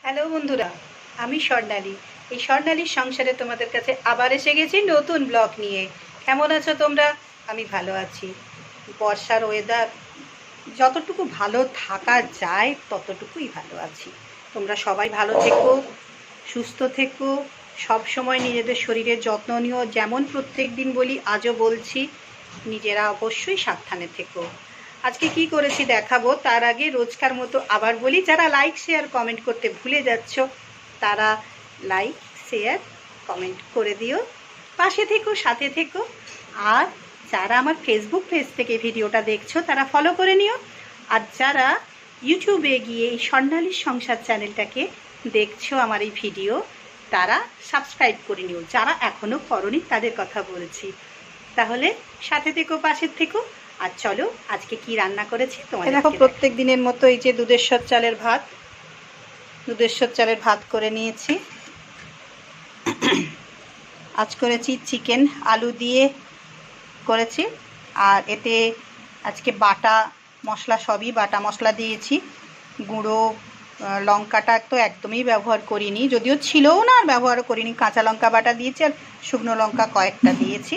Hello বন্ধুরা, আমি স্বর্ণালী। এই স্বর্ণালীর সংসারে তোমাদের কাছে আবার এসে গেছি নতুন ব্লগ নিয়ে। কেমন আছো তোমরা? আমি ভালো আছি। বর্ষার ওয়েদার যতটুকু ভালো থাকা যায় ততটুকুই ভালো আছি। তোমরা সবাই ভালো থেকো, সুস্থ থেকো, সব সময় নিজেদের শরীরের যত্ন নিও। যেমন প্রত্যেক দিন বলি, আজও বলছি, নিজেরা অবশ্যই সাবধানে থেকো। আজকে কি করেছি দেখাবো। তার আগে রোজকার মতো আবার বলি, যারা লাইক শেয়ার কমেন্ট করতে ভুলে যাচ্ছ তারা লাইক শেয়ার কমেন্ট করে দিও, পাশে থেকো, সাথে থেকো। আর যারা আমার ফেসবুক পেজ থেকে ভিডিওটা দেখছো তারা ফলো করে নিও। আর যারা ইউটিউবে গিয়ে এই স্বর্ণালীর সংসার চ্যানেলটাকে দেখছো আমার এই ভিডিও, তারা সাবস্ক্রাইব করে নিও। যারা এখনও করনি তাদের কথা বলছি। তাহলে সাথে থেকো, পাশে থেকো। আর চলো আজকে কি রান্না করেছি তোমাদের দেখো। প্রত্যেক দিনের মতো এই যে দুধেশ্বর চালের ভাত করে নিয়েছি। আজ করেছি চিকেন আলু দিয়ে করেছি। আর এতে আজকে বাটা মশলা, সবই বাটা মশলা দিয়েছি। গুঁড়ো লঙ্কাটা তো একদমই ব্যবহার করিনি, যদিও ছিলও না আর ব্যবহারও করিনি। কাঁচা লঙ্কা বাটা দিয়েছি আর শুকনো লঙ্কা কয়েকটা দিয়েছি।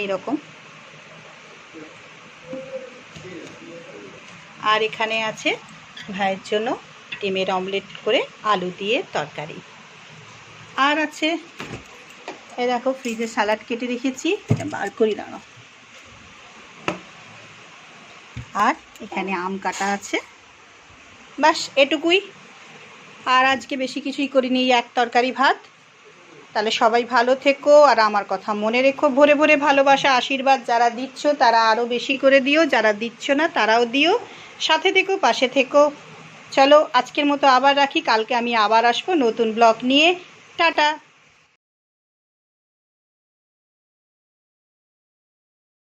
এই রকম। আর এখানে আছে ভাইয়ের জন্য ডিমের অমলেট করে আলু দিয়ে তরকারি। আর আছে এই দেখো, ফ্রিজে স্যালাড কেটে রেখেছি, এটা বার করি দাঁড়াও। আর এখানে আম কাটা আছে। ব্যাস এটুকুই। আর আজকে বেশি কিছুই করিনি, এক তরকারি ভাত। তাহলে সবাই ভালো থেকো আর আমার কথা মনে রেখো। ভরে ভরে ভালোবাসা আশীর্বাদ যারা দিচ্ছ তারা আরও বেশি করে দিও, যারা দিচ্ছ না তারাও দিও। সাথে থেকো, পাশে থেকো। চলো আজকের মতো আবার রাখি, কালকে আমি আবার আসবো নতুন ব্লগ নিয়ে। টাটা।